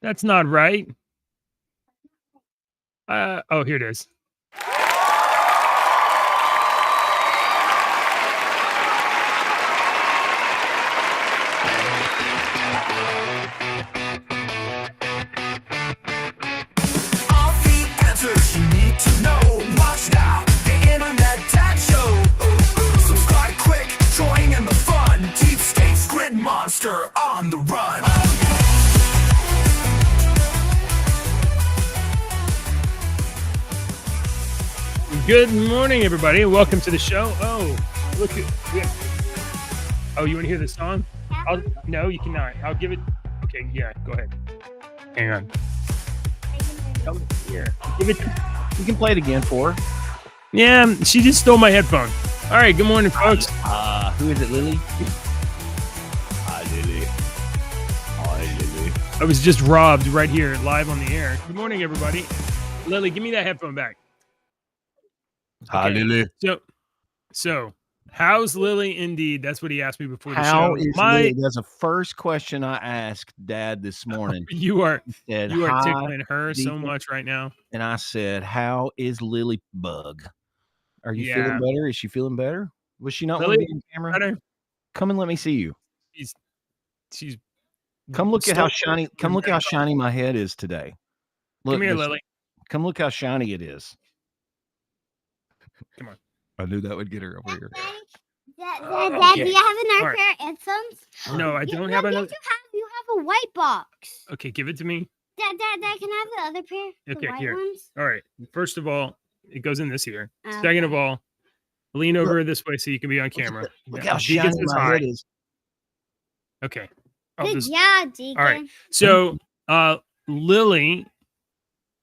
That's not right. Oh, here it is. All the answers you need to know. Watch now, the Internet Dad Show. Subscribe quick, join in the fun. Deep State's Grid Monster on the run. Good morning, everybody. Welcome to the show. Oh, look at Oh, you want to hear the song? No, you cannot. I'll give it. Okay, yeah, go ahead. Hang on. Come here. Give it. You can play it again for her. Yeah, she just stole my headphone. All right, good morning, folks. Who is it, Lily? Hi, Lily. Hi, Lily. I was just robbed right here, live on the air. Good morning, everybody. Lily, give me that headphone back. Hi, Okay. Lily. So, how's Lily? Indeed, that's what he asked me before the How show. is Lily? That's the first question I asked Dad this morning. You are Said, tickling her so Deacon." much right now. And I said, "How is Lily Bug? Are you Yeah. feeling better? Is she feeling better? Was she not Lily, want to be on camera? Better. Come and let me see you. She's Come look at how still- shiny. Come look how shiny my head is today. Look, Come here, this- Lily. Come look how shiny it is. Come on. I knew that would get her over here. Dad, Okay. do you have another All right. pair of headphones? No, I don't have another. You have a white box. Okay, give it to me. Dad, can I have the other pair? Okay, the white here. ones? All right. First of all, it goes in this here. Okay. Second of all, lean over this way so you can be on camera. Look Yeah, how Deacon shiny says my hi. head is. Okay. I'll Good just- job, Deacon. all right. So, Lily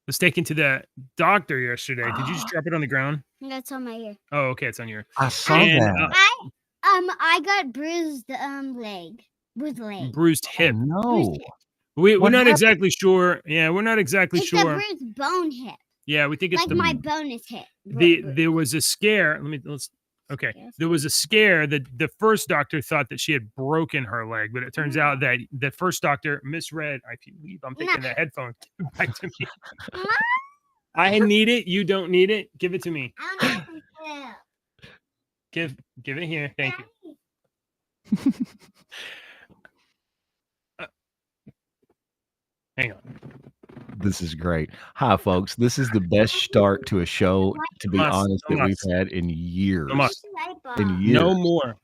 was taken to the doctor yesterday. Did you just drop it on the ground? That's on my ear. Oh, okay. It's on your. I saw And, that. I got bruised leg. Bruised leg. Bruised hip. No. Bruised hip. We're What not happened? exactly sure. Yeah, we're not exactly It's sure. a bruised bone hip. Yeah, we think it's Like my bone is hit. there was a scare. Okay. Yes. There was a scare that the first doctor thought that she had broken her leg, but it turns out that the first doctor misread. I believe I'm taking the headphone back to me. I need it. You don't need it. Give it to me. I don't know if I Give it here. Thank you. Hang on. This is great. Hi, folks. This is the best start to a show, to be Tomas, honest, that we've Tomas. had in years. Tomas. will. In years. No more.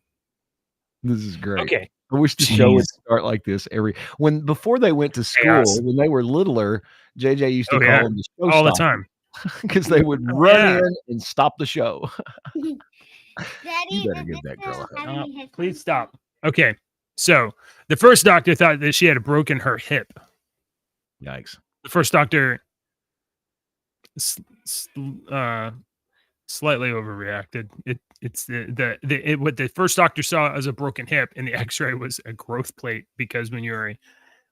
This is great. Okay. I wish the show would Jeez. start like this before they went to school, Chaos. when they were littler, JJ used to Oh, call yeah. them the show All the time. because they would Oh, run yeah. in and stop the show. Daddy, You better does give this that girl a have Uh, any headphones? please stop. Okay. So the first doctor thought that she had broken her hip. Yikes. The first doctor slightly overreacted. What the first doctor saw as a broken hip in the X-ray was a growth plate, because when you're a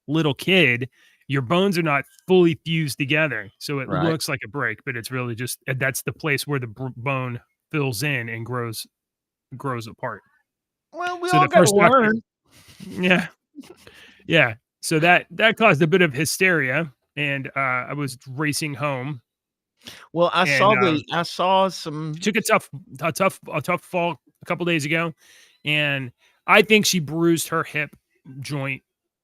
little kid, your bones are not fully fused together, so it Right. looks like a break, but it's really just that's the place where the bone fills in and grows apart. Well, we So all the got to first doctor- learn. Yeah, yeah. So that caused a bit of hysteria, and I was racing home. Well, I And, saw some. Took a tough fall a couple days ago, and I think she bruised her hip joint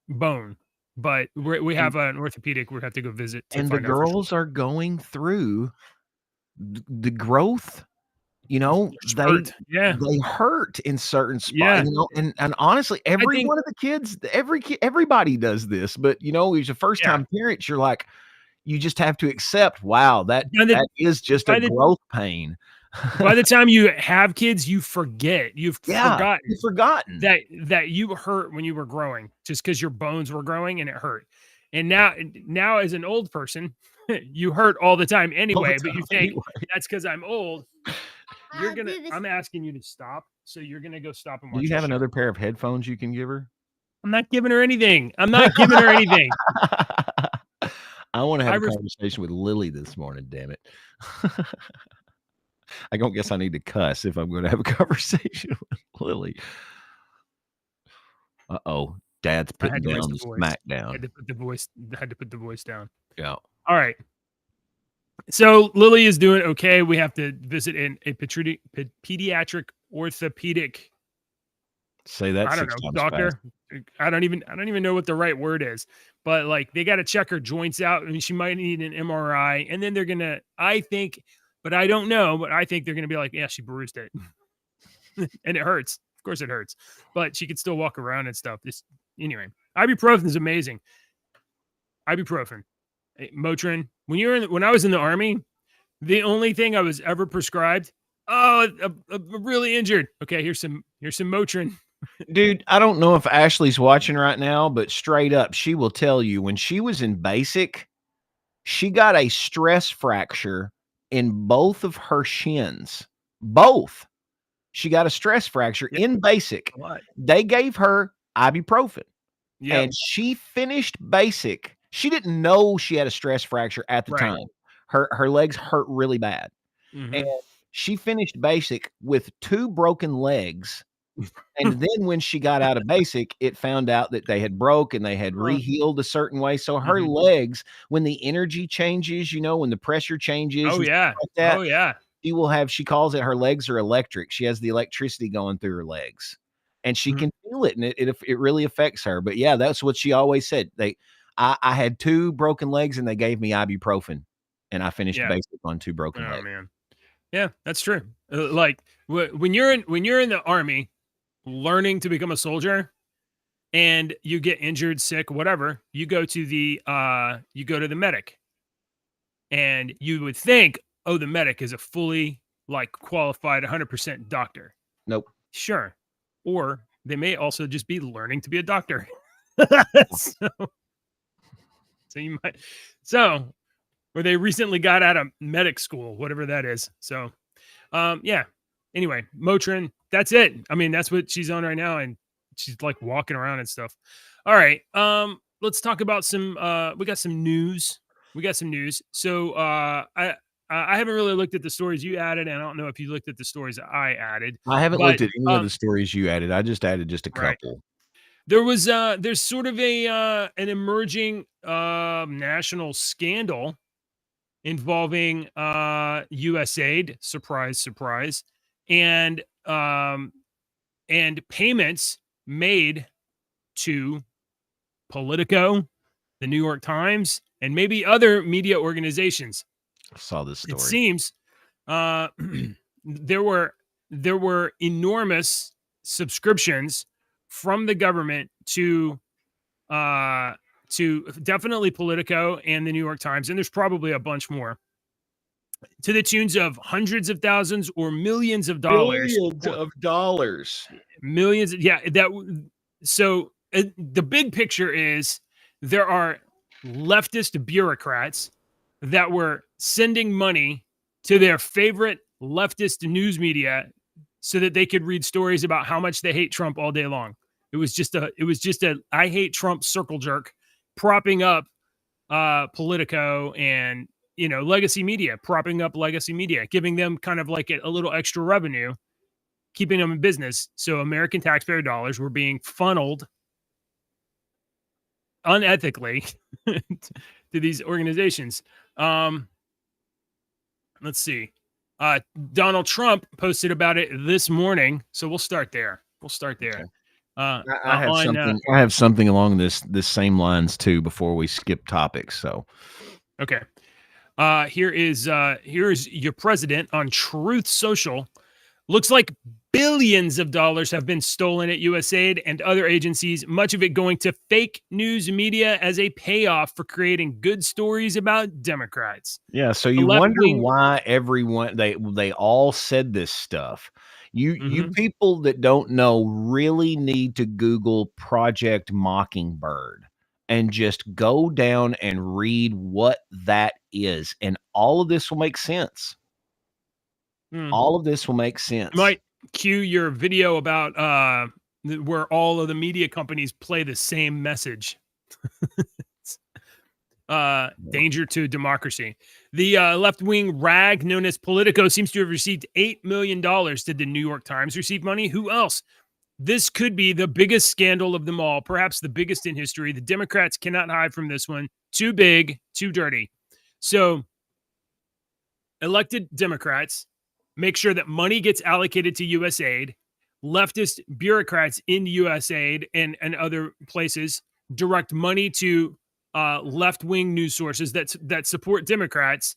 bone. But we have an orthopedic. We have to go visit. To And the find out for sure. girls are going through the growth. You know, Just hurt. Yeah, they hurt in certain spots. Yeah. You know, and honestly, every think- one of the kids, everybody does this. But you know, as a first time parent, you're like, you just have to accept. Wow, that is just a growth pain. by the time you have kids, you forget. You've forgotten that you hurt when you were growing, just because your bones were growing and it hurt. And now as an old person, you hurt all the time anyway. But you think that's because I'm old. I'm asking you to stop. So you're gonna go stop and watch. Do you the have show. another pair of headphones you can give her? I'm not giving her anything. I'm not giving her anything. I want to have a conversation with Lily this morning. Damn it! I don't guess I need to cuss if I'm going to have a conversation with Lily. Uh-oh. Dad's I had putting to raise down the the voice. smack down. Had to put the voice down. Yeah. All right. So Lily is doing okay. We have to visit a pediatric orthopedic. Say that I don't 6 know, times fast. doctor. I don't even know what the right word is, but like they got to check her joints out, and she might need an MRI, and then they're gonna. I think, but I don't know, but I think they're gonna be like, yeah, she bruised it, and it hurts. Of course, it hurts, but she could still walk around and stuff. This anyway. Ibuprofen is amazing. Ibuprofen, Motrin. When I was in the army, the only thing I was ever prescribed. Oh, I'm really injured. Okay, here's some Motrin. Dude, I don't know if Ashley's watching right now, but straight up, she will tell you when she was in basic, she got a stress fracture in both of her shins. Both. She got a stress fracture in basic. What? They gave her ibuprofen. Yep. And she finished basic. She didn't know she had a stress fracture at the time. Her legs hurt really bad. And she finished basic with 2 broken legs. And then when she got out of basic, it found out that they had broke and they had re-healed a certain way. So her legs, when the energy changes, when the pressure changes, oh yeah, like that, oh yeah, she calls it her legs are electric. She has the electricity going through her legs, and she can feel it, and it really affects her. But yeah, that's what she always said. I had 2 broken legs, and they gave me ibuprofen, and I finished basic on 2 broken legs. Man, yeah, that's true. Like when you're in the army, learning to become a soldier, and you get injured, sick, whatever, you go to the medic, and you would think, oh, the medic is a fully qualified 100% doctor. Nope. Sure. Or they may also just be learning to be a doctor. So you might, or they recently got out of medic school, whatever that is. So, yeah. Anyway, Motrin, that's it. I mean, that's what she's on right now, and she's like walking around and stuff. All right. Let's talk about some. We got some news. So, I haven't really looked at the stories you added, and I don't know if you looked at the stories that I added. I haven't looked at any of the stories you added. I just added just a couple. There's sort of an emerging national scandal involving USAID, surprise, and payments made to Politico, the New York Times, and maybe other media organizations. I saw this story. It seems there were enormous subscriptions from the government to definitely Politico and the New York Times, and there's probably a bunch more, to the tunes of hundreds of thousands or millions of dollars. Millions. Yeah. So the big picture is there are leftist bureaucrats that were sending money to their favorite leftist news media so that they could read stories about how much they hate Trump all day long. It was just a I hate Trump circle jerk propping up Politico and legacy media, propping up legacy media, giving them kind of like a little extra revenue, keeping them in business. So American taxpayer dollars were being funneled unethically to these organizations. Let's see. Donald Trump posted about it this morning, so we'll start there. Okay. I have something along this same lines too before we skip topics. So, okay. Here's your president on Truth Social. Looks like billions of dollars have been stolen at USAID and other agencies, much of it going to fake news media as a payoff for creating good stories about Democrats. Yeah, so you wonder why everyone they all said this stuff. You people that don't know really need to Google Project Mockingbird and just go down and read what that is, and all of this will make sense. All of this will make sense. You might cue your video about where all of the media companies play the same message. Danger to democracy. The left-wing rag known as Politico seems to have received $8 million. Did the New York Times receive money? Who else? This could be the biggest scandal of them all, perhaps the biggest in history. The Democrats cannot hide from this one. Too big, too dirty. So, elected Democrats make sure that money gets allocated to USAID. Leftist bureaucrats in USAID and other places direct money to left-wing news sources that support Democrats,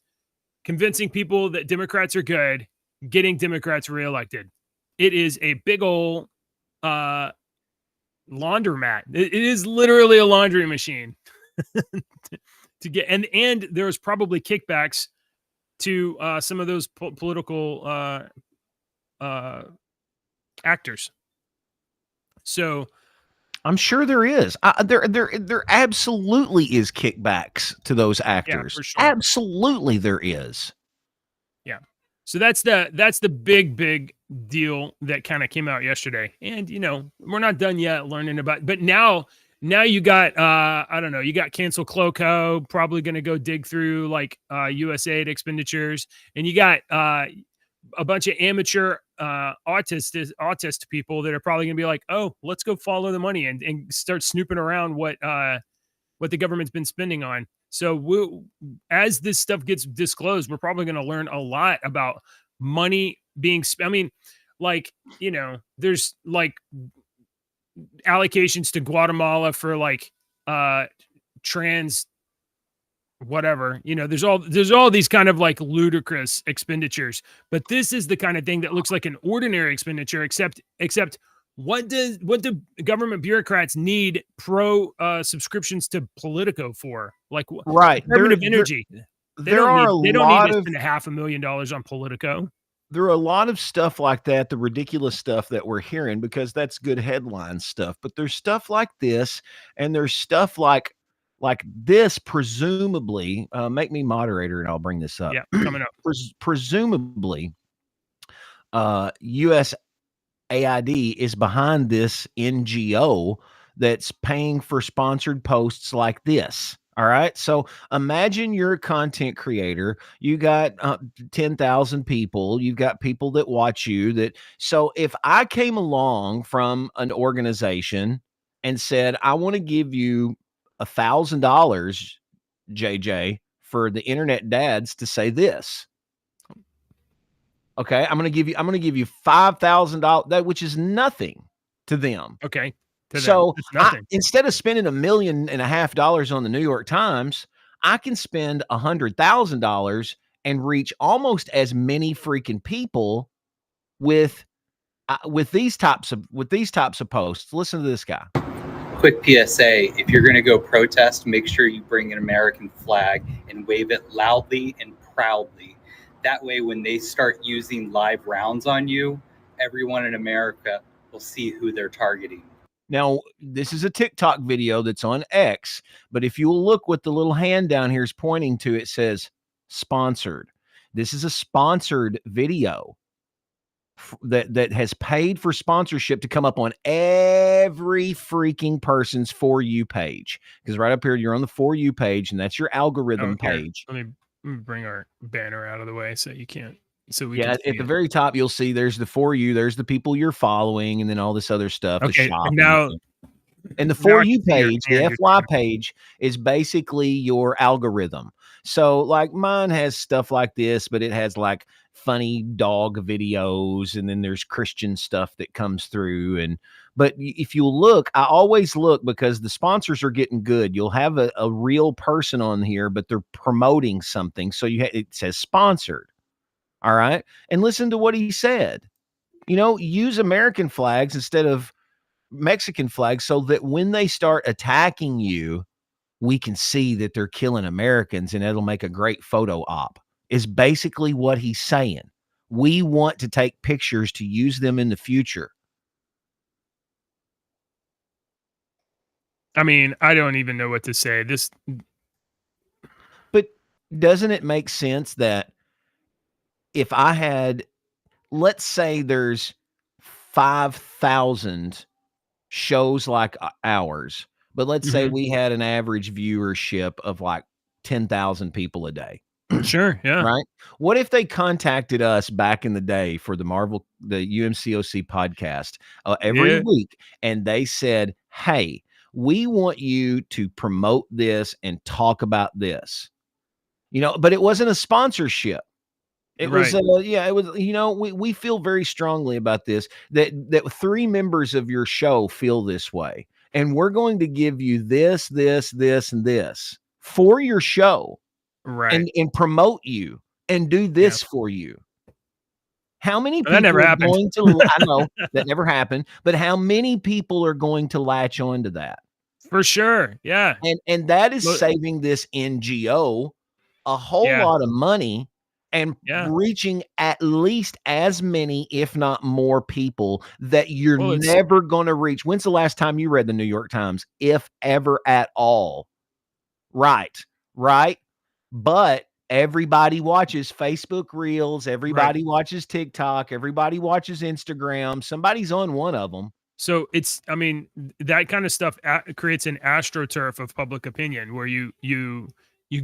convincing people that Democrats are good, getting Democrats reelected. It is a big old laundromat. It is literally a laundry machine to get, and there's probably kickbacks to some of those political actors. So I'm sure there is. There absolutely is kickbacks to those actors. Yeah, for sure. Absolutely, there is. Yeah. So that's the big deal that kind of came out yesterday. And we're not done yet learning about. But now you got I don't know. You got Cancel Cloco probably going to go dig through like USAID expenditures, and you got a bunch of amateur autist people that are probably going to be like, oh, let's go follow the money and start snooping around what the government's been spending on. So as this stuff gets disclosed, we're probably going to learn a lot about money being spent. I mean, like, there's like allocations to Guatemala for like trans whatever, there's all these kind of like ludicrous expenditures, but this is the kind of thing that looks like an ordinary expenditure, except what do government bureaucrats need pro subscriptions to Politico for? Like, right, Department of Energy, they don't need to spend $500,000 on Politico. There are a lot of stuff like that, the ridiculous stuff that we're hearing, because that's good headline stuff, but there's stuff like this, and there's stuff like this, presumably, make me moderator and I'll bring this up. Yeah, coming up. Presumably, USAID is behind this NGO that's paying for sponsored posts like this. All right. So imagine you're a content creator. You got 10,000 people. You've got people that watch you. So if I came along from an organization and said, I want to give you $1,000, JJ, for the internet dads to say this. Okay, I'm going to give you $5,000, which is nothing to them. Okay. So instead of spending $1.5 million on the New York Times, I can spend $100,000 and reach almost as many freaking people with these types of posts. Listen to this guy. Quick PSA, if you're going to go protest, make sure you bring an American flag and wave it loudly and proudly. That way, when they start using live rounds on you, everyone in America will see who they're targeting. Now, this is a TikTok video that's on X, but if you will look what the little hand down here is pointing to, it says sponsored. This is a sponsored video that has paid for sponsorship to come up on every freaking person's For You page. Because right up here, you're on the For You page, and that's your algorithm page. Let me bring our banner out of the way so you can't. So we at the very top, you'll see there's the For You, there's the people you're following, and then all this other stuff. Okay, the shop and the For You page, the FY page, is basically your algorithm. So like mine has stuff like this, but it has like funny dog videos, and then there's Christian stuff that comes through. But if you look, I always look because the sponsors are getting good. You'll have a real person on here, but they're promoting something. So it says sponsored. All right. And listen to what he said. Use American flags instead of Mexican flags so that when they start attacking you, we can see that they're killing Americans, and it'll make a great photo op, is basically what he's saying. We want to take pictures to use them in the future. I mean, I don't even know what to say. But doesn't it make sense that if I had, let's say there's 5,000 shows like ours, but let's say we had an average viewership of like 10,000 people a day. Sure. Yeah. Right? What if they contacted us back in the day for the UMCOC podcast every Yeah. week, and they said, "Hey, we want you to promote this and talk about this." But it wasn't a sponsorship. It was, Right. it was, we feel very strongly about this, that 3 members of your show feel this way, and we're going to give you this, this, this, and this for your show Right. and promote you and do Yeah. this for you. How many That never people are happened. going to I know that never happened, but how many people are going to latch on to that? For sure. Yeah. And that is Look- saving this NGO a whole Yeah. lot of money and Yeah. reaching at least as many, if not more people that you're Well, it's- never going to reach. When's the last time you read the New York Times, if ever at all? Right. But everybody watches Facebook Reels, everybody watches TikTok, everybody watches Instagram. Somebody's on one of them. So that kind of stuff creates an astroturf of public opinion where you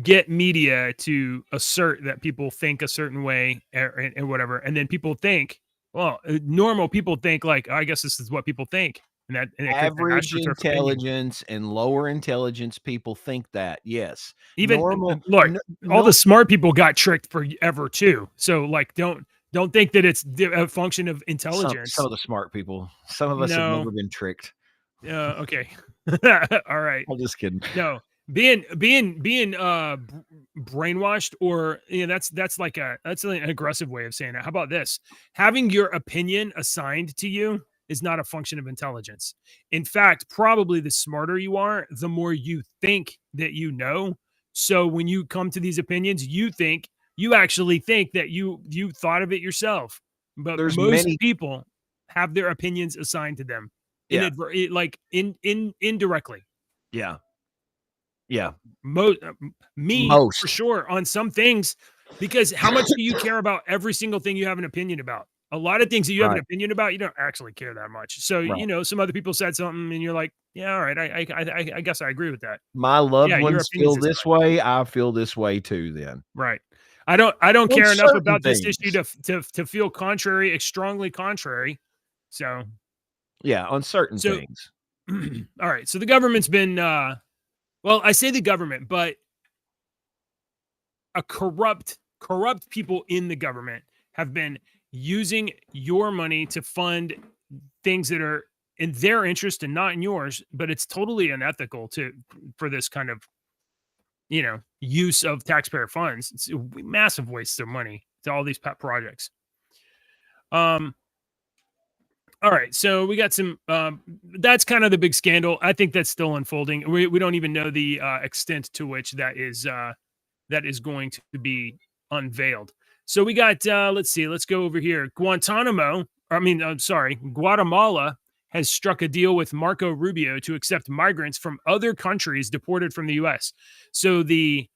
get media to assert that people think a certain way and whatever, and then people think, well, normal people think like, I guess this is what people think, and it creates an Average astroturf opinion. intelligence and lower intelligence people think that. Yes, Even normal. look, all the smart people got tricked forever too. So like, don't think that it's a function of intelligence. Some of the smart people. Some of us have never been tricked. Okay. All right. I'm just kidding. No, being brainwashed, or that's an aggressive way of saying it. How about this? Having your opinion assigned to you is not a function of intelligence. In fact, probably the smarter you are, the more you think that you know. So when you come to these opinions, you actually think that you thought of it yourself. But most people have their opinions assigned to them. Yeah. Indirectly. Yeah. Most Most for sure on some things, because how much do you care about every single thing you have an opinion about? A lot of things that you have an opinion about, you don't actually care that much. So, some other people said something and you're like, yeah, all right. I guess I agree with that. My loved ones feel this way. I feel this way too then. Right. I don't care enough about this issue to feel strongly contrary. So yeah, on certain things. All right. So the government's been well, I say the government, but a corrupt people in the government have been using your money to fund things that are in their interest and not in yours, but it's totally unethical for this kind of use of taxpayer funds. It's a massive waste of money to all these pet projects. All right, so we got some that's kind of the big scandal. I think that's still unfolding. We don't even know the extent to which that is going to be unveiled. So we got let's go over here. Guatemala has struck a deal with Marco Rubio to accept migrants from other countries deported from the U.S. So the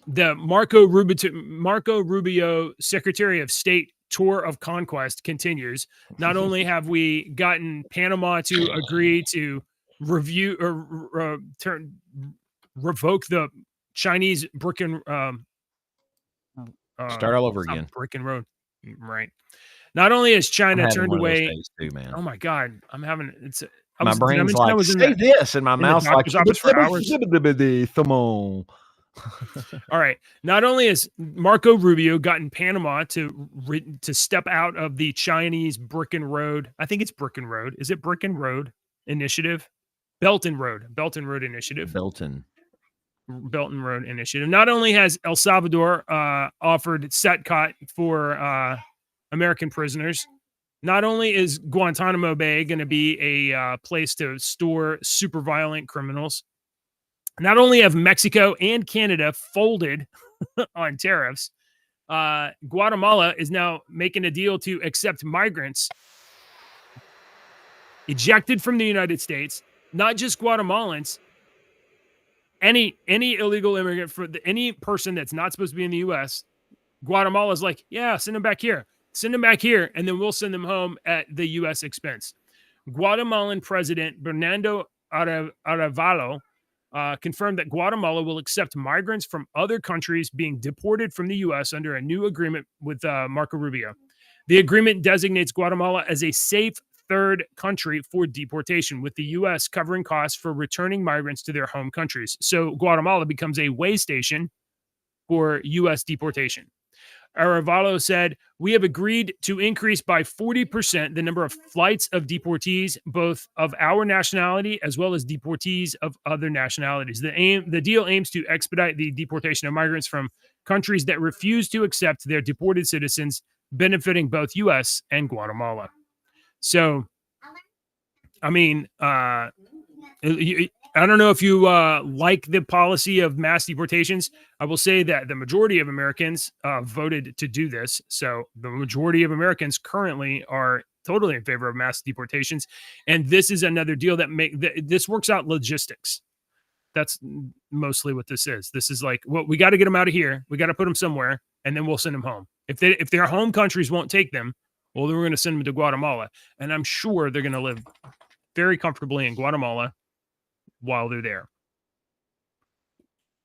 Marco Rubio Secretary of State tour of conquest continues. Not only have we gotten Panama to agree to review or revoke the Chinese brick and start all over again. Brick and road, right? Not only has China turned away, too, man. Oh my God, I'm having it's. My brain's like, say this, and my mouth's like, for hours. All right. Not only has Marco Rubio gotten Panama to step out of the Chinese Brick and Road. I think it's Brick and Road. Is it Brick and Road Initiative? Belt and Road Initiative. Belt and Road Initiative. Not only has El Salvador offered SETCOT for American prisoners, not only is Guantanamo Bay going to be a place to store super violent criminals, not only have Mexico and Canada folded on tariffs, Guatemala is now making a deal to accept migrants ejected from the United States, not just Guatemalans, any illegal immigrant, for any person that's not supposed to be in the U.S., Guatemala's like, yeah, send them back here. Send them back here, and then we'll send them home at the U.S. expense. Guatemalan President Bernardo Arevalo confirmed that Guatemala will accept migrants from other countries being deported from the U.S. under a new agreement with Marco Rubio. The agreement designates Guatemala as a safe third country for deportation, with the U.S. covering costs for returning migrants to their home countries. So Guatemala becomes a way station for U.S. deportation. Arevalo said, "We have agreed to increase by 40% the number of flights of deportees, both of our nationality as well as deportees of other nationalities. The deal aims to expedite the deportation of migrants from countries that refuse to accept their deported citizens, benefiting both U.S. and Guatemala." So, I mean, I don't know if you like the policy of mass deportations. I will say that the majority of Americans voted to do this. So the majority of Americans currently are totally in favor of mass deportations. And this is another deal that this works out logistics. That's mostly what this is. This is like, well, we got to get them out of here. We got to put them somewhere, and then we'll send them home. If their home countries won't take them, well, then we're going to send them to Guatemala. And I'm sure they're going to live very comfortably in Guatemala while they're there.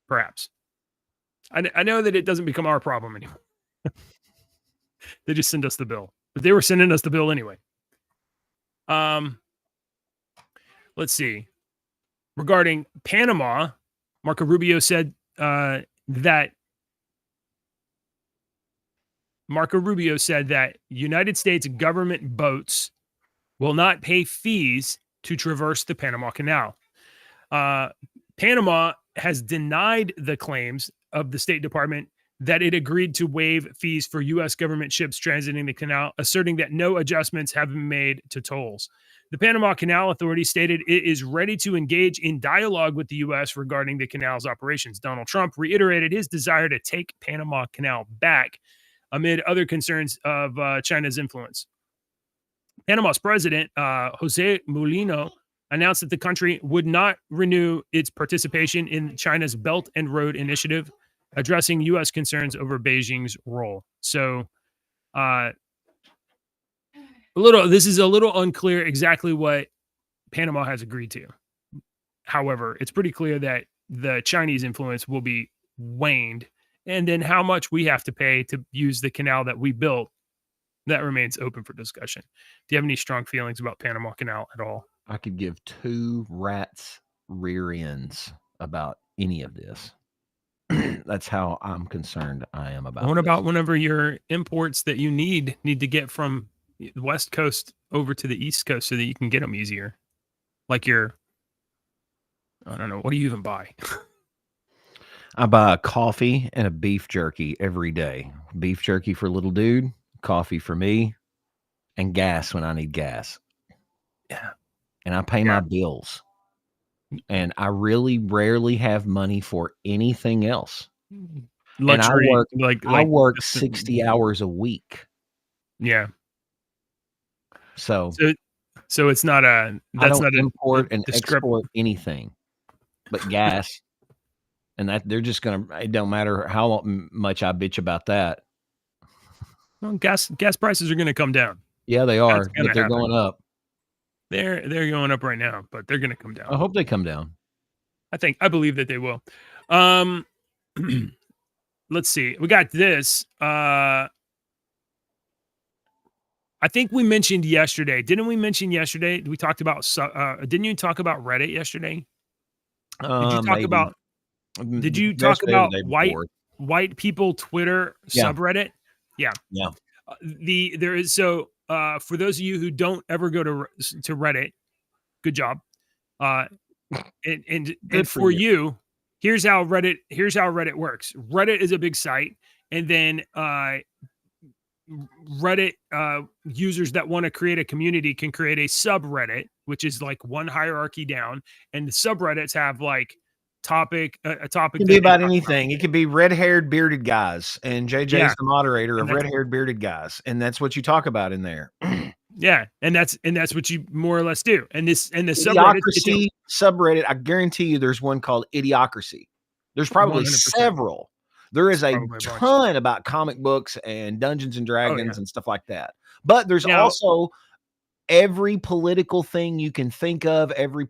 Perhaps. I know that it doesn't become our problem anymore. They just send us the bill. But they were sending us the bill anyway. Let's see. Regarding Panama, Marco Rubio said that United States government boats will not pay fees to traverse the Panama Canal. Panama has denied the claims of the State Department that it agreed to waive fees for U.S. government ships transiting the canal, asserting that no adjustments have been made to tolls. The Panama Canal Authority stated it is ready to engage in dialogue with the U.S. regarding the canal's operations. Donald Trump reiterated his desire to take Panama Canal back amid other concerns of China's influence. Panama's president, Jose Mulino, announced that the country would not renew its participation in China's Belt and Road Initiative, addressing U.S. concerns over Beijing's role. So, this is a little unclear exactly what Panama has agreed to. However, it's pretty clear that the Chinese influence will be waned, and then how much we have to pay to use the canal that we built, that remains open for discussion. Do you have any strong feelings about Panama Canal at all? I could give two rats' rear ends about any of this. That's how I'm concerned I am about What this. about whenever your imports that you need to get from the West Coast over to the East Coast so that you can get them easier? Like I don't know, what do you even buy? I buy a coffee and a beef jerky every day. Beef jerky for little dude, coffee for me, and gas when I need gas. Yeah. And I pay my bills. And I really rarely have money for anything else. Luxury, and I work 60 hours a week. Yeah. So it's not a. I don't import and export anything but gas. And that they're just gonna. It don't matter how much I bitch about that. Well, gas prices are going to come down. Yeah, they are, but they're going up. They're going up right now, but they're going to come down. I hope they come down. I believe that they will. Let's see. We got this. I think we mentioned yesterday. Didn't we mention yesterday? We talked about. Didn't you talk about Reddit yesterday? Did you talk about? Did you talk about white people Twitter subreddit? Yeah. There is for those of you who don't ever go to Reddit, good job. And for you, here's how Reddit works. Reddit is a big site, and then Reddit users that want to create a community can create a subreddit, which is like one hierarchy down, and the subreddits have like a topic. It can be about anything. It could be red-haired bearded guys, and JJ's the moderator of red-haired bearded guys, and that's what you talk about in there. Yeah, and that's what you more or less do. And the subreddit, I guarantee you, there's one called Idiocracy. There's probably 100%. Several. There is a ton about comic books and Dungeons and Dragons and stuff like that. But there's also every political thing you can think of, every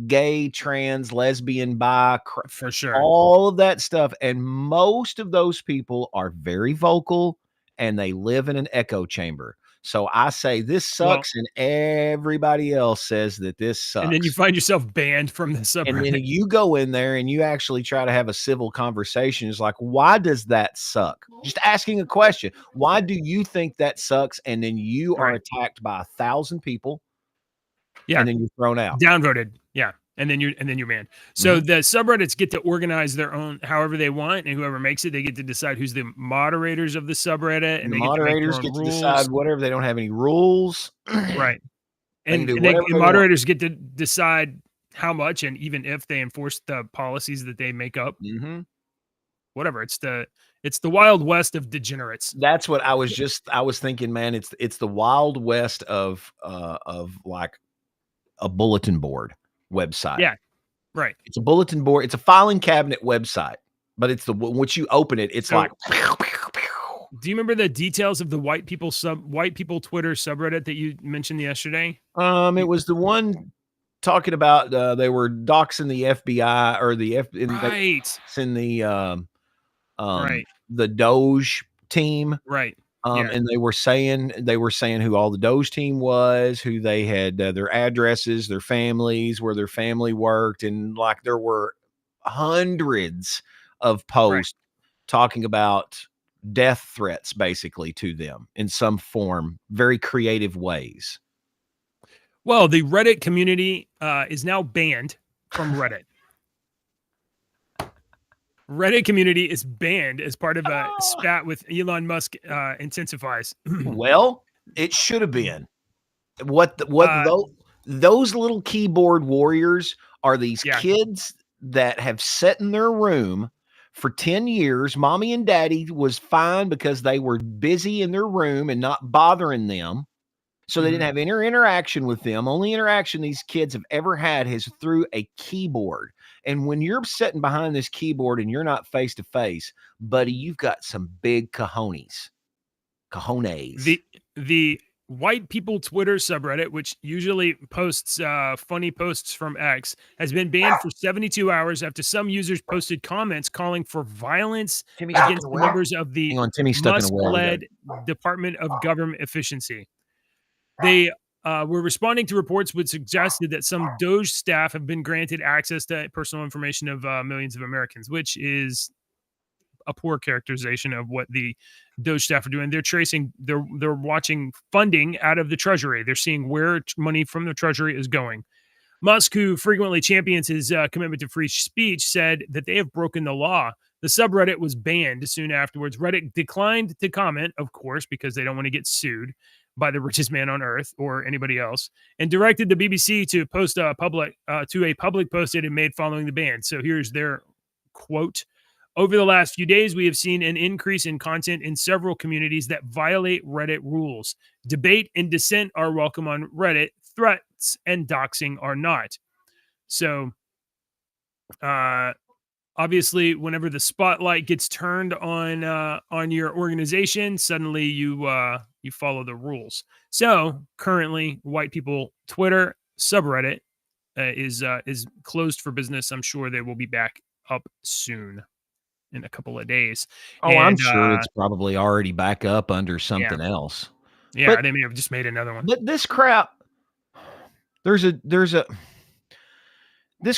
gay, trans, lesbian, bi, For sure. all of that stuff. And most of those people are very vocal and they live in an echo chamber. So I say this sucks, and everybody else says that this sucks. And then you find yourself banned from the subreddit. And then you go in there and you actually try to have a civil conversation. It's like, why does that suck? Just asking a question. Why do you think that sucks? And then you are attacked by 1,000 people. Yeah. And then you're thrown out. Downvoted. Yeah. And then you're banned. So the subreddits get to organize their own however they want, and whoever makes it, they get to decide who's the moderators of the subreddit, and the they moderators get to decide whatever. They don't have any rules. Right. And moderators get to decide how much, and even if they enforce the policies that they make up. Whatever. It's the Wild West of degenerates. That's what I was thinking, man. It's the Wild West of like a bulletin board website. Yeah. Right. It's a bulletin board. It's a filing cabinet website, but it's once you open it, it's like. Do you remember the details of the white people Twitter subreddit that you mentioned yesterday? It was the one talking about they were doxing the FBI or the the Doge team. Right. And they were saying who all the Doge team was, who they had, their addresses, their families, where their family worked. And like, there were hundreds of posts talking about death threats basically to them in some form, very creative ways. Well, the Reddit community is now banned from Reddit. Reddit community is banned as part of a spat with Elon Musk intensifies. Well, it should have been. Those little keyboard warriors are these kids that have sat in their room for 10 years. Mommy and daddy was fine because they were busy in their room and not bothering them. So they didn't have any interaction with them. Only interaction these kids have ever had is through a keyboard. And when you're sitting behind this keyboard and you're not face to face, buddy, you've got some big cojones. The white people Twitter subreddit, which usually posts funny posts from X, has been banned for 72 hours after some users posted comments calling for violence against members of the Musk-led Department of Government Efficiency. They were responding to reports which suggested that some Doge staff have been granted access to personal information of millions of Americans, which is a poor characterization of what the Doge staff are doing. They're watching funding out of the Treasury. They're seeing where money from the Treasury is going. Musk, who frequently champions his commitment to free speech, said that they have broken the law. The subreddit was banned soon afterwards. Reddit declined to comment, of course, because they don't want to get sued by the richest man on earth or anybody else, and directed the BBC to post a public post it had made following the ban. So here's their quote: "Over the last few days, we have seen an increase in content in several communities that violate Reddit rules. Debate and dissent are welcome on Reddit. Threats and doxing are not." So, obviously, whenever the spotlight gets turned on your organization, suddenly you follow the rules. So currently, white people Twitter subreddit is closed for business. I'm sure they will be back up soon in a couple of days. I'm sure it's probably already back up under something else. Yeah, they may have just made another one. But this crap, this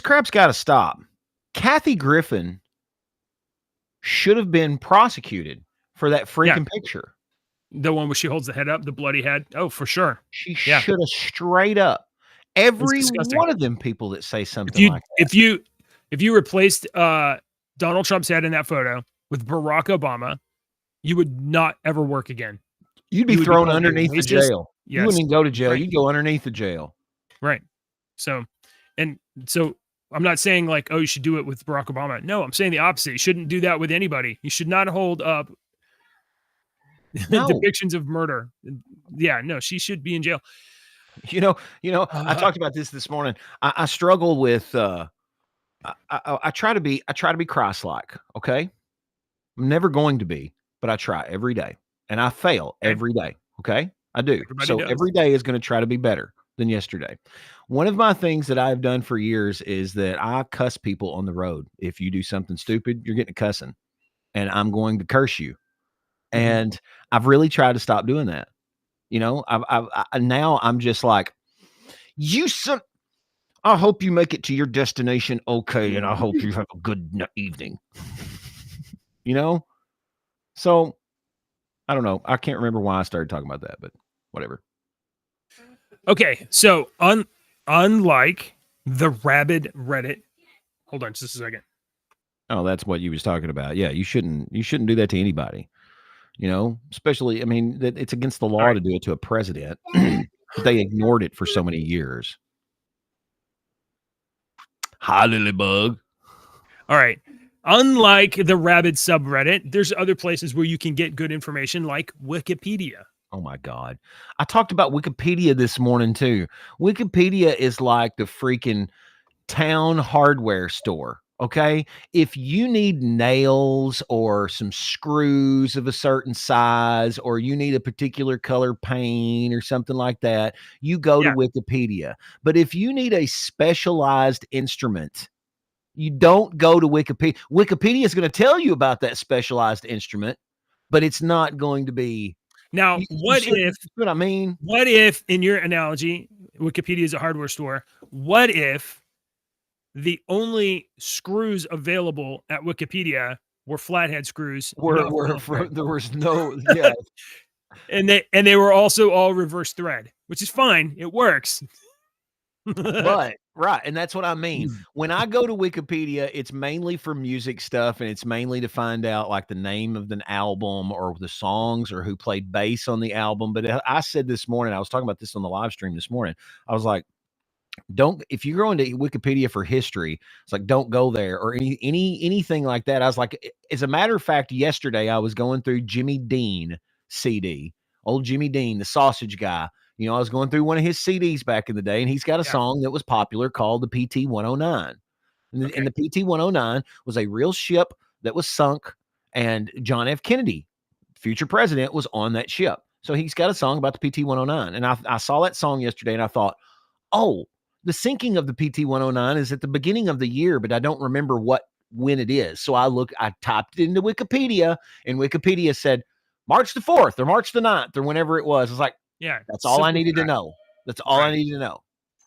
crap's got to stop. Kathy Griffin should have been prosecuted for that freaking picture. The one where she holds the head up, the bloody head. Oh, for sure. She should have straight up. Every one of them people that say something like that. If you replaced Donald Trump's head in that photo with Barack Obama, you would not ever work again. You'd be thrown underneath the jail. Yes. You wouldn't even go to jail. You'd go underneath the jail. Right. So I'm not saying like, oh, you should do it with Barack Obama. No, I'm saying the opposite. You shouldn't do that with anybody. You should not hold up depictions of murder. Yeah, no, she should be in jail. You know, I talked about this morning. I struggle with, I try to be Christ-like. Okay. I'm never going to be, but I try every day and I fail every day. Okay. I do. Everybody So does. every day is going to try to be better than yesterday. One of my things that I've done for years is that I cuss people on the road. If you do something stupid, you're getting a cussing, and I'm going to curse you. And I've really tried to stop doing that. You know, now I'm just like, you son. I hope you make it to your destination okay, and I hope you have a good evening. You know, so I don't know. I can't remember why I started talking about that, but whatever. Okay, so unlike the rabid Reddit, hold on just a second. Oh, that's what you was talking about. Yeah, you shouldn't do that to anybody. You know, especially, I mean, that it's against the law to do it to a president. But they ignored it for so many years. Hi, Lilybug. All right. Unlike the rabid subreddit, there's other places where you can get good information like Wikipedia. Oh my God. I talked about Wikipedia this morning too. Wikipedia is like the freaking town hardware store. Okay. If you need nails or some screws of a certain size, or you need a particular color paint or something like that, you go to Wikipedia. But if you need a specialized instrument, you don't go to Wikipedia. Wikipedia is going to tell you about that specialized instrument, but it's not going to be. Now, what I mean? What if, in your analogy, Wikipedia is a hardware store? What if the only screws available at Wikipedia were flathead screws? There was no, yeah. and they were also all reverse thread, which is fine. It works. But right, and that's what I mean. When I go to Wikipedia, it's mainly for music stuff, and it's mainly to find out like the name of an album or the songs or who played bass on the album. But I said this morning, I was talking about this on the live stream this morning. I was like, if you're going to Wikipedia for history, it's like, don't go there, or anything like that. I was like, as a matter of fact, yesterday I was going through Jimmy Dean CD, old Jimmy Dean, the sausage guy. You know, I was going through one of his CDs back in the day, and he's got a song that was popular called the PT 109. And the PT 109 was a real ship that was sunk, and John F. Kennedy, future president, was on that ship. So he's got a song about the PT 109. And I saw that song yesterday, and I thought, oh, the sinking of the PT 109 is at the beginning of the year, but I don't remember when it is. So I typed it into Wikipedia, and Wikipedia said March the 4th or March the 9th or whenever it was. It's like, yeah, that's all I needed to know. That's all I needed to know.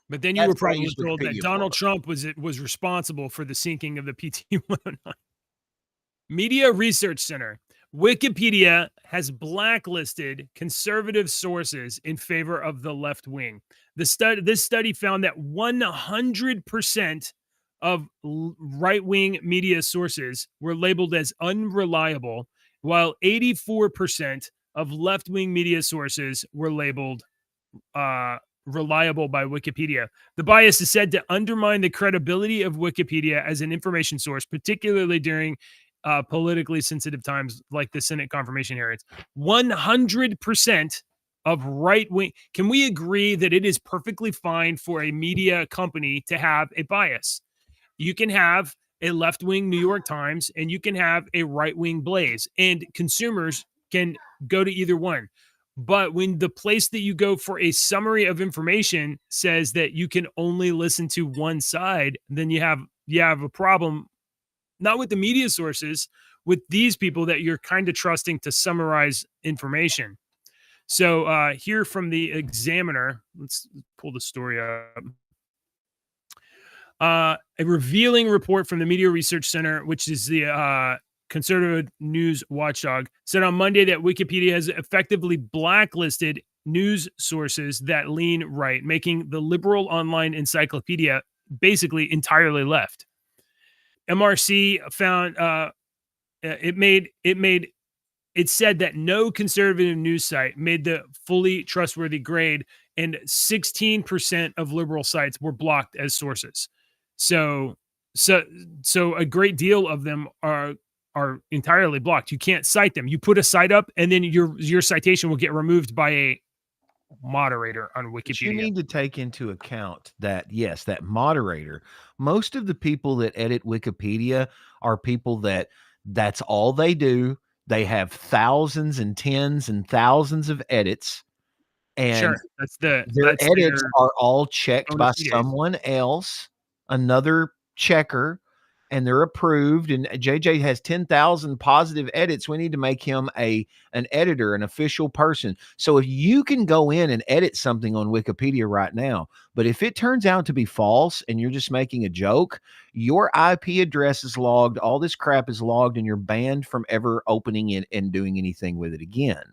But then you were probably told that Donald Trump was responsible for the sinking of the PT 109. Media Research Center. Wikipedia has blacklisted conservative sources in favor of the left wing. This study found that 100% of right-wing media sources were labeled as unreliable, while 84% of left-wing media sources were labeled reliable by Wikipedia. The bias is said to undermine the credibility of Wikipedia as an information source, particularly during politically sensitive times like the Senate confirmation hearings. 100% of right-wing. Can we agree that it is perfectly fine for a media company to have a bias? You can have a left-wing New York Times and you can have a right-wing Blaze, and consumers can go to either one. But when the place that you go for a summary of information says that you can only listen to one side, then you have a problem, not with the media sources, with these people that you're kind of trusting to summarize information. So here from the Examiner, let's pull the story up. A revealing report from the Media Research Center, which is the conservative news watchdog, said on Monday that Wikipedia has effectively blacklisted news sources that lean right, making the liberal online encyclopedia basically entirely left. MRC found it said that no conservative news site made the fully trustworthy grade, and 16% of liberal sites were blocked as sources. So a great deal of them are entirely blocked. You can't cite them. You put a site up, and then your citation will get removed by a moderator on Wikipedia. But you need to take into account that, yes, that moderator, most of the people that edit Wikipedia are people that's all they do. They have thousands and tens and thousands of edits, and that's their that's edits their are all checked by bonus days. someone else, another checker, and they're approved. And JJ has 10,000 positive edits. We need to make him an editor, an official person. So if you can go in and edit something on Wikipedia right now, but if it turns out to be false and you're just making a joke, your IP address is logged, all this crap is logged, and you're banned from ever opening it and doing anything with it again.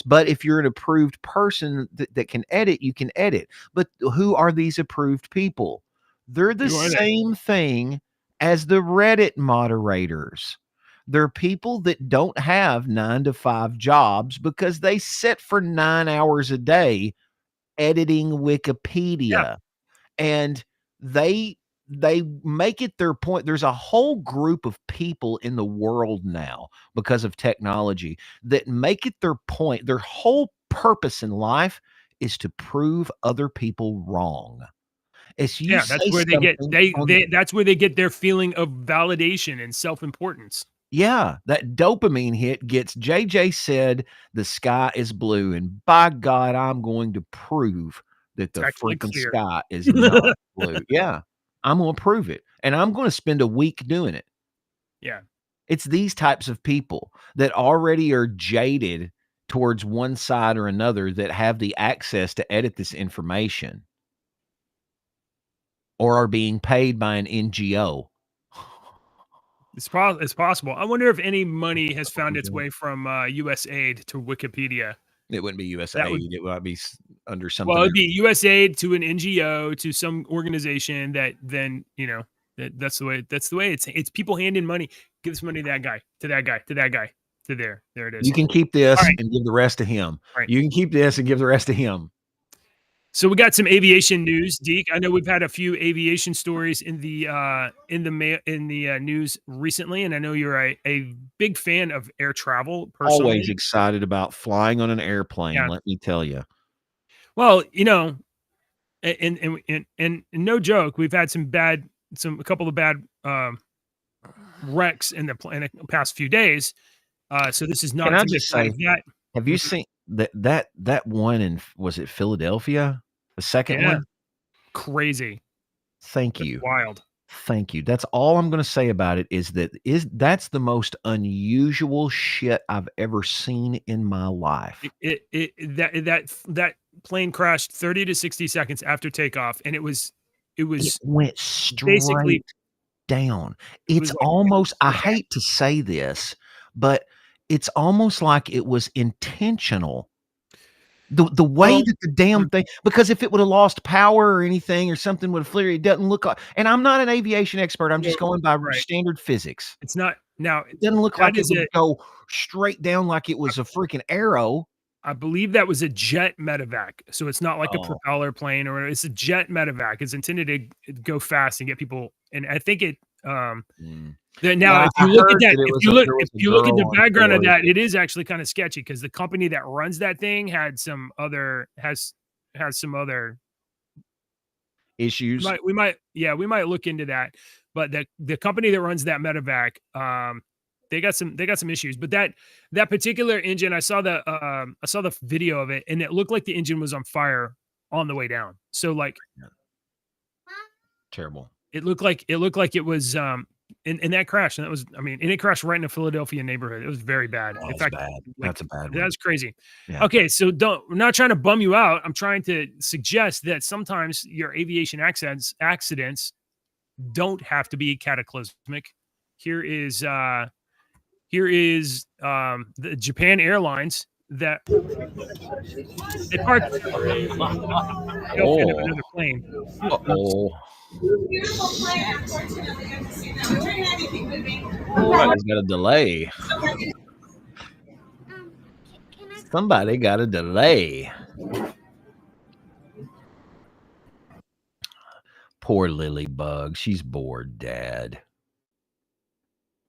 But if you're an approved person that can edit, you can edit. But who are these approved people? They're the same thing as the Reddit moderators. They're people that don't have 9-to-5 jobs because they sit for 9 hours a day editing Wikipedia. And they make it their point. There's a whole group of people in the world now, because of technology, that make it their point. Their whole purpose in life is to prove other people wrong. That's where that's where they get their feeling of validation and self-importance. Yeah, that dopamine hit gets JJ said the sky is blue, and by God, I'm going to prove that the freaking sky is not blue. Yeah, I'm going to prove it, and I'm going to spend a week doing it. Yeah. It's these types of people that already are jaded towards one side or another that have the access to edit this information, or are being paid by an NGO. It's possible. I wonder if any money has found its way from USAID to Wikipedia. It wouldn't be USAID. It would be under something. Well, it'd be USAID to an NGO, to some organization that then, that's the way it's people handing money. Give this money to that guy, to that guy, to that guy, to there. There it is. You can keep this and give the rest to him. Right. You can keep this and give the rest to him. So we got some aviation news, Deke. I know we've had a few aviation stories in the news recently, and I know you're a big fan of air travel. Personally, always excited about flying on an airplane. Yeah. Let me tell you. Well, and no joke, we've had a couple of bad wrecks in the past few days. So this is not. Can I just say that? Have you seen that one in, was it Philadelphia? The second one? Crazy. Thank you. Wild. Thank you. That's all I'm going to say about it that's the most unusual shit I've ever seen in my life. That plane crashed 30 to 60 seconds after takeoff, and it went straight down. It's almost, I hate to say this, but it's almost like it was intentional. The way that the damn thing, because if it would have lost power or anything or something would have flared, it doesn't look like, and I'm not an aviation expert, I'm just going by standard physics. It's not, now it doesn't look like it would go straight down like it was a freaking arrow. I believe that was a jet medevac. So it's not like a propeller plane, or it's a jet medevac. It's intended to go fast and get people. And I think it, now, if you look at the background of that, it is actually kind of sketchy, because the company that runs that thing has some other issues. We might look into that. But the company that runs that medevac, they got some issues. But that particular engine, I saw the video of it, and it looked like the engine was on fire on the way down. So like, terrible. It looked like it was in that crash, and it crashed right in a Philadelphia neighborhood. It was very bad. In fact, bad. That's a bad one. That's crazy. Yeah. Okay, so we're not trying to bum you out. I'm trying to suggest that sometimes your aviation accidents don't have to be cataclysmic. Here is the Japan Airlines that they parked another plane. Uh-oh. Somebody's got a delay. Somebody got a delay. Poor Lily Bug. She's bored, Dad.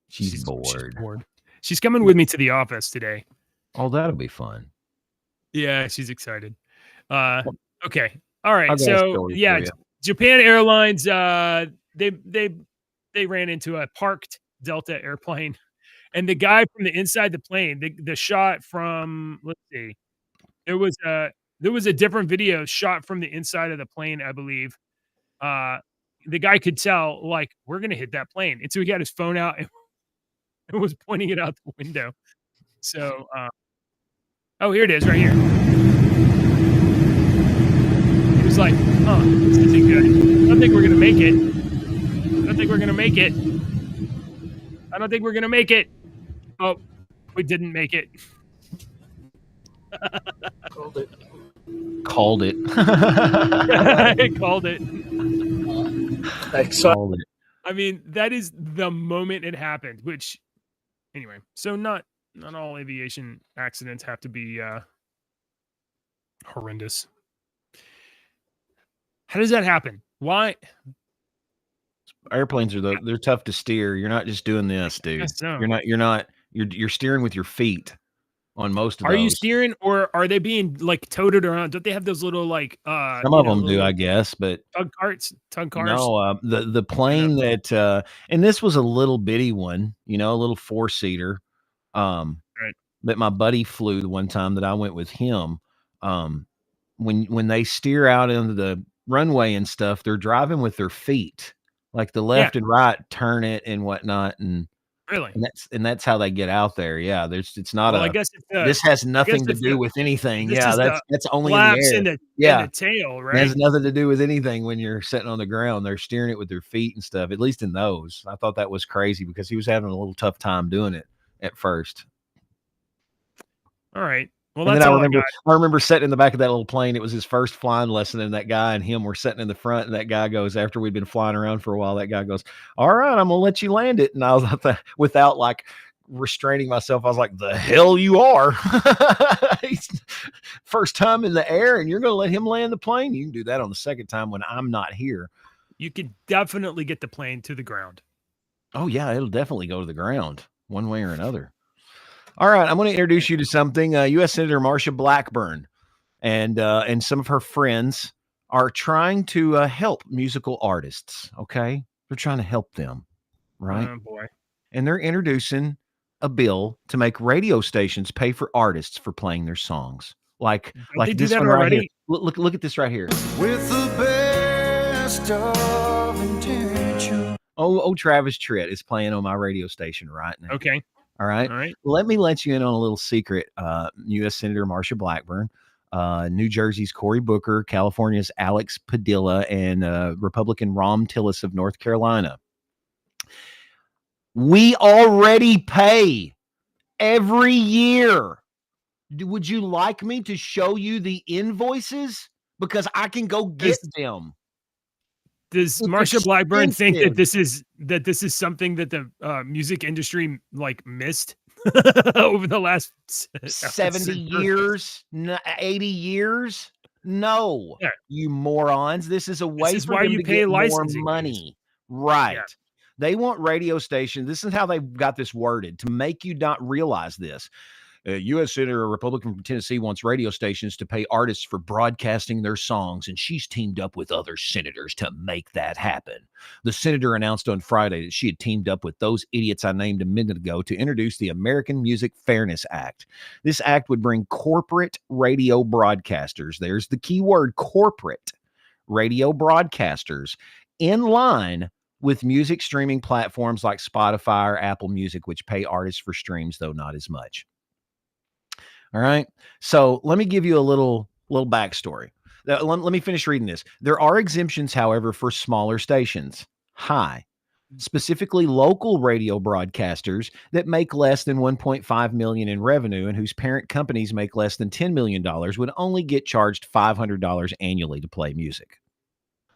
She's bored. She's bored. She's coming with me to the office today. Oh, that'll be fun. Yeah, she's excited. Okay. All right. So yeah, Japan Airlines, they ran into a parked Delta airplane, and the guy from the inside the plane, the shot from, let's see, there was There was a different video shot from the inside of the plane, I believe. The guy could tell, like, we're gonna hit that plane. And so he got his phone out and was pointing it out the window. So, oh, here it is right here. He was like, "Huh, this isn't good. I don't think we're gonna make it. I don't think we're gonna make it. I don't think we're gonna make it." Oh, we didn't make it. Called it. Called it. Called it. I mean, that is the moment it happened, which anyway, so not all aviation accidents have to be horrendous. How does that happen? Why? Airplanes are they're tough to steer. You're not just doing this, dude. So. You're steering with your feet on most of those. Are you steering, or are they being like toted around? Don't they have those little like some of them do, I guess, but tug cars? No, the plane that and this was a little bitty one, you know, a little 4-seater. Right. That my buddy flew the one time that I went with him. When they steer out into the runway and stuff, they're driving with their feet, like the left and right turn it and whatnot, and really, and that's how they get out there. Yeah, it's not I guess this has nothing to do with anything. Yeah, that's only in flaps the air. In the tail, right? It has nothing to do with anything when you're sitting on the ground. They're steering it with their feet and stuff. At least in those, I thought that was crazy because he was having a little tough time doing it at first. All right. Well, and that's then I remember sitting in the back of that little plane. It was his first flying lesson, and that guy and him were sitting in the front. And that guy goes, after we'd been flying around for a while, that guy goes, "All right, I'm gonna let you land it." And I was without like restraining myself, I was like, "The hell you are!" First time in the air, and you're gonna let him land the plane? You can do that on the second time when I'm not here. You could definitely get the plane to the ground. Oh yeah, it'll definitely go to the ground one way or another. All right, I'm going to introduce you to something. U.S. Senator Marsha Blackburn and some of her friends are trying to help musical artists. Okay, they're trying to help them, right? Oh boy! And they're introducing a bill to make radio stations pay for artists for playing their songs. Like this one right here. Look at this right here. With the best of intention. Oh, Travis Tritt is playing on my radio station right now. Okay. All right. Let me let you in on a little secret. U.S. Senator Marsha Blackburn, New Jersey's Cory Booker, California's Alex Padilla, and Republican Ron Tillis of North Carolina. We already pay every year. Would you like me to show you the invoices? Because I can go get them. Does Marsha Blackburn think that this is something that the music industry like missed over the last 70 years, 80 years? No, you morons. This is a way for them to get more money. Right. Yeah. They want radio stations. This is how they've got this worded to make you not realize this. U.S. Senator, a Republican from Tennessee, wants radio stations to pay artists for broadcasting their songs, and she's teamed up with other senators to make that happen. The senator announced on Friday that she had teamed up with those idiots I named a minute ago to introduce the American Music Fairness Act. This act would bring corporate radio broadcasters, there's the key word, corporate radio broadcasters, in line with music streaming platforms like Spotify or Apple Music, which pay artists for streams, though not as much. All right. So let me give you a little backstory. Let me finish reading this. There are exemptions, however, for smaller stations. Specifically local radio broadcasters that make less than $1.5 million in revenue and whose parent companies make less than $10 million would only get charged $500 annually to play music.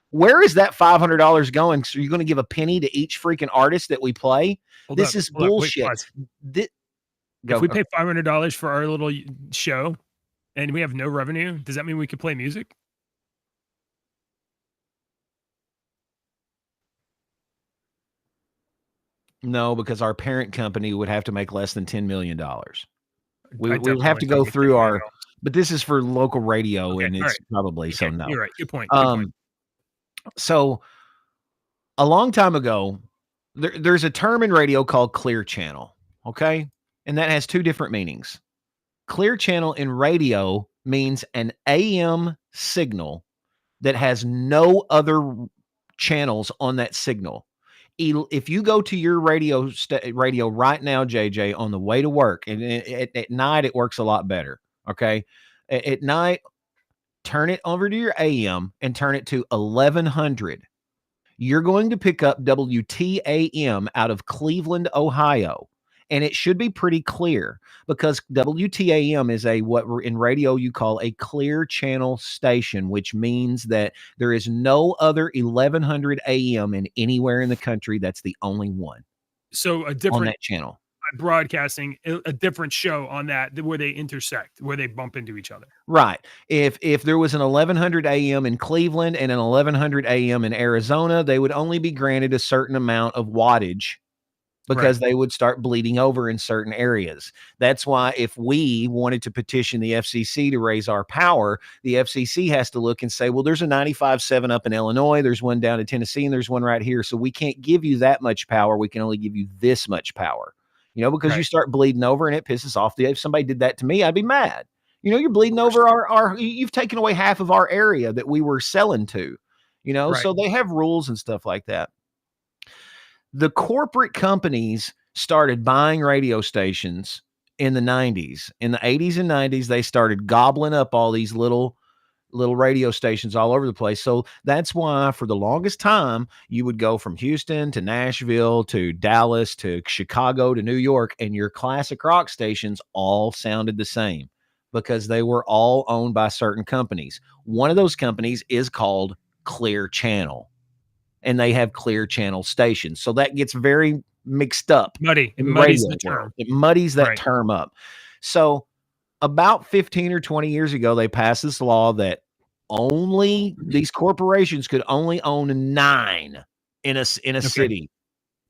Where is that $500 going? So you're going to give a penny to each freaking artist that we play? This is bullshit. If we pay $500 for our little show and we have no revenue, does that mean we could play music? No, because our parent company would have to make less than $10 million. We would have to go through our, but this is for local radio, and it's probably so no. You're right. Good point. So a long time ago, there's a term in radio called clear channel. Okay. And that has two different meanings. Clear channel in radio means an AM signal that has no other channels on that signal. If you go to your radio right now, JJ, on the way to work, and at night it works a lot better. Okay, at night, turn it over to your AM and turn it to 1100. You're going to pick up WTAM out of Cleveland, Ohio. And it should be pretty clear because WTAM is what in radio you call a clear channel station, which means that there is no other 1100 AM in anywhere in the country. That's the only one. So on that channel. Broadcasting a different show on that where they intersect, where they bump into each other. Right. If there was an 1100 AM in Cleveland and an 1100 AM in Arizona, they would only be granted a certain amount of wattage because they would start bleeding over in certain areas. That's why if we wanted to petition the FCC to raise our power, the FCC has to look and say, well, there's a 95.7 up in Illinois, there's one down in Tennessee, and there's one right here. So we can't give you that much power. We can only give you this much power. Because you start bleeding over and it pisses off. If somebody did that to me, I'd be mad. You're bleeding over you've taken away half of our area that we were selling to, so they have rules and stuff like that. The corporate companies started buying radio stations in the 90s. In the 80s and 90s, they started gobbling up all these little radio stations all over the place. So that's why for the longest time, you would go from Houston to Nashville to Dallas to Chicago to New York, and your classic rock stations all sounded the same because they were all owned by certain companies. One of those companies is called Clear Channel, and they have Clear Channel stations. So that gets very mixed up. It muddies the term. It muddies that term up. So about 15 or 20 years ago, they passed this law that only these corporations could only own 9 in a city.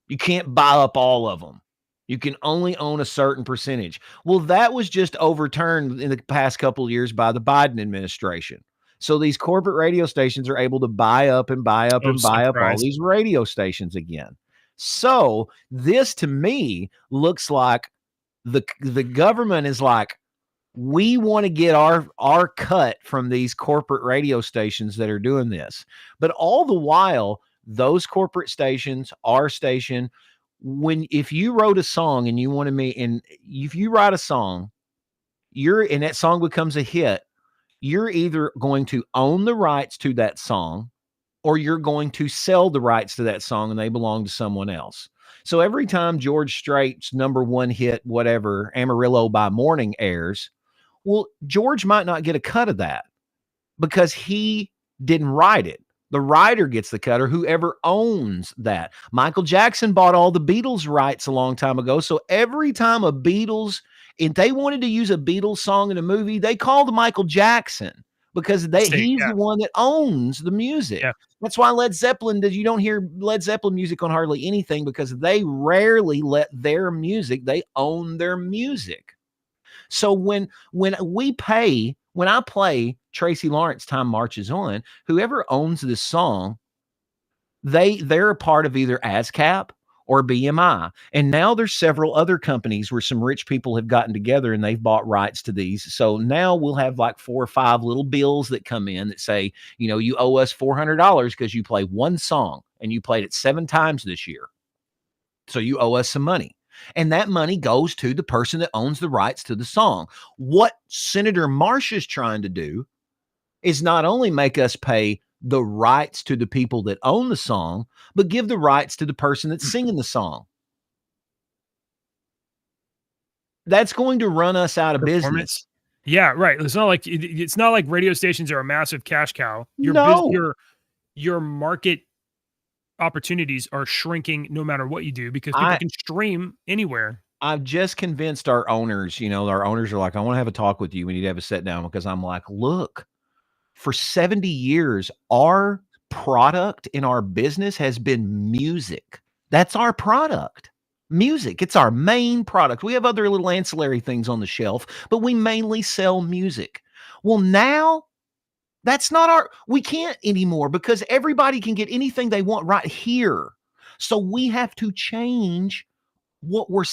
You can't buy up all of them. You can only own a certain percentage. Well, that was just overturned in the past couple of years by the Biden administration. So these corporate radio stations are able to buy up all these radio stations again. So this to me looks like the government is like, we want to get our cut from these corporate radio stations that are doing this. But all the while, those corporate stations, our station, if you wrote a song and you wanted me, and if you write a song, and that song becomes a hit, you're either going to own the rights to that song or you're going to sell the rights to that song and they belong to someone else. So every time George Strait's #1 hit, whatever, Amarillo by Morning airs, well, George might not get a cut of that because he didn't write it. The writer gets the cut, or whoever owns that. Michael Jackson bought all the Beatles rights a long time ago. So every time if they wanted to use a Beatles song in a movie, they called Michael Jackson because he's the one that owns the music. Yeah. That's why Led Zeppelin, you don't hear Led Zeppelin music on hardly anything because they rarely let they own their music. So when I play Tracy Lawrence, Time Marches On, whoever owns this song, they're a part of either ASCAP or BMI. And now there's several other companies where some rich people have gotten together and they've bought rights to these. So now we'll have like 4 or 5 little bills that come in that say, you owe us $400 because you play one song and you played it 7 times this year. So you owe us some money. And that money goes to the person that owns the rights to the song. What Senator Marsh is trying to do is not only make us pay the rights to the people that own the song, but give the rights to the person that's singing the song. That's going to run us out of business. Yeah, right. It's not like radio stations are a massive cash cow. Your market opportunities are shrinking no matter what you do because people can stream anywhere. I've just convinced our owners, our owners are like, I want to have a talk with you. We need to have a sit down because I'm like, look, for 70 years, our product in our business has been music. That's our product. Music. It's our main product. We have other little ancillary things on the shelf, but we mainly sell music. Well, now that's not we can't anymore because everybody can get anything they want right here. So we have to change what we're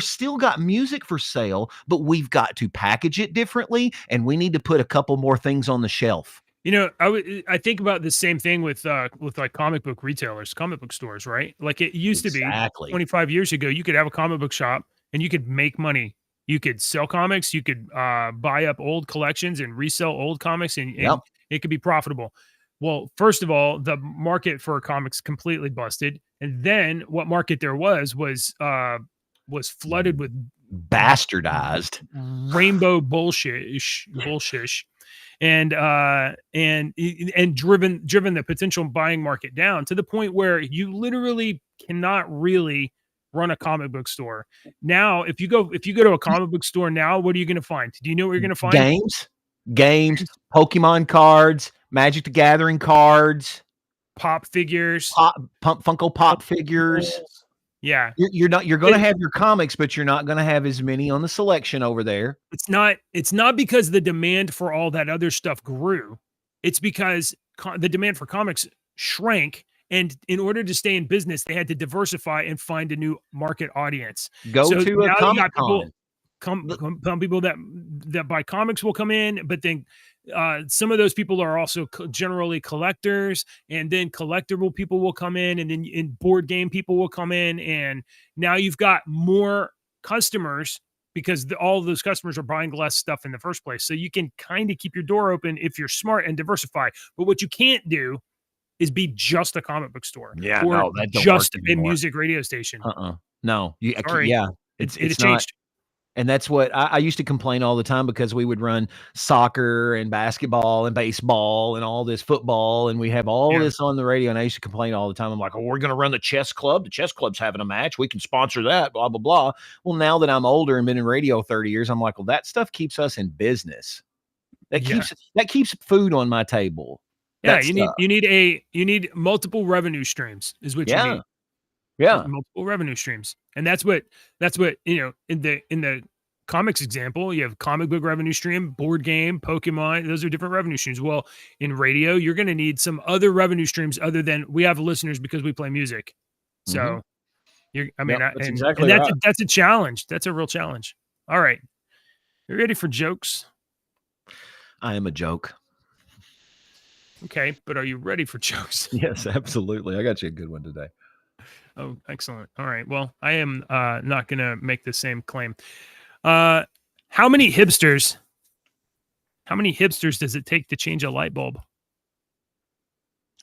still got music for sale, but we've got to package it differently, and we need to put a couple more things on the shelf. I think about the same thing with like comic book retailers, comic book stores, right? Like it used to be 25 years ago, you could have a comic book shop and you could make money. You could sell comics, you could buy up old collections and resell old comics, and it could be profitable. Well, first of all, the market for comics completely busted, and then what market there was flooded with bastardized rainbow bullshit, and driven the potential buying market down to the point where you literally cannot really run a comic book store. Now, if you go to a comic book store now, what are you going to find? Do you know what you're going to find? Games, Pokemon cards, Magic the Gathering cards, pop figures, Funko Pop figures. Yeah. You're going to have your comics, but you're not going to have as many on the selection over there. It's not because the demand for all that other stuff grew. It's because the demand for comics shrank. And in order to stay in business, they had to diversify and find a new market audience. Go to a Comic Con. People that buy comics will come in, but then some of those people are also generally collectors, and then collectible people will come in, and then board game people will come in, and now you've got more customers because all of those customers are buying less stuff in the first place. So you can kind of keep your door open if you're smart and diversify. But what you can't do is be just a comic book store, or just a music radio station. No, it's changed. Not. And that's what I used to complain all the time, because we would run soccer and basketball and baseball and all this football, and we have all this on the radio. And I used to complain all the time. I'm like, we're going to run the chess club. The chess club's having a match. We can sponsor that, blah, blah, blah. Well, now that I'm older and been in radio 30 years, I'm like, well, that stuff keeps us in business. That keeps food on my table. Yeah, you need multiple revenue streams is what you need. Yeah. Multiple revenue streams. And that's what, in the comics example, you have comic book revenue stream, board game, Pokemon, those are different revenue streams. Well, in radio, you're going to need some other revenue streams other than we have listeners because we play music. So that's a challenge. That's a real challenge. All right. You ready for jokes? I am a joke. Okay, but are you ready for jokes? Yes, absolutely. I got you a good one today. Oh, excellent. All right. Well, I am not going to make the same claim. How many hipsters does it take to change a light bulb?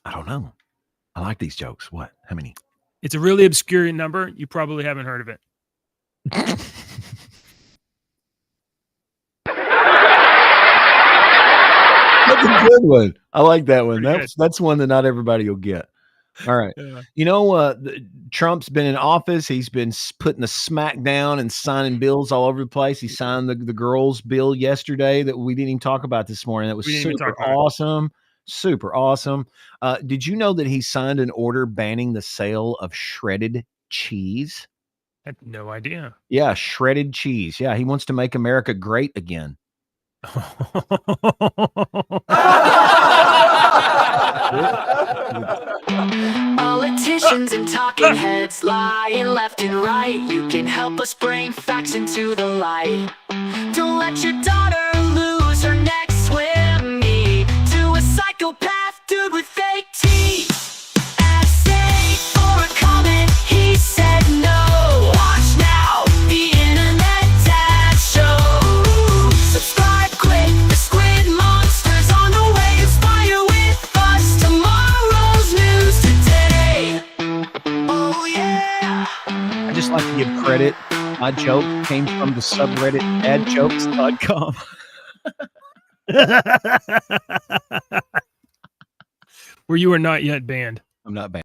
I don't know. I like these jokes. What? How many? It's a really obscure number. You probably haven't heard of it. That's a good one. I like that one. That's one that not everybody will get. All right. Yeah. Trump's been in office. He's been putting the smack down and signing bills all over the place. He signed the girls' bill yesterday that we didn't even talk about this morning. That was super awesome. Super awesome. Did you know that he signed an order banning the sale of shredded cheese? I had no idea. Yeah, shredded cheese. Yeah, he wants to make America great again. Politicians and talking heads lying left and right. You can help us bring facts into the light. Don't let your daughter lose her next swim meet to a psychopath dude with fake teeth. Essay or a comment, he said no. Watch now, the internet dad show. Subscribe quick, the squid monster's on the way. Inspire with us, tomorrow's news today. Oh yeah. I just like to give credit. My joke came from the subreddit dadjokes.com. Where you are not yet banned. I'm not banned.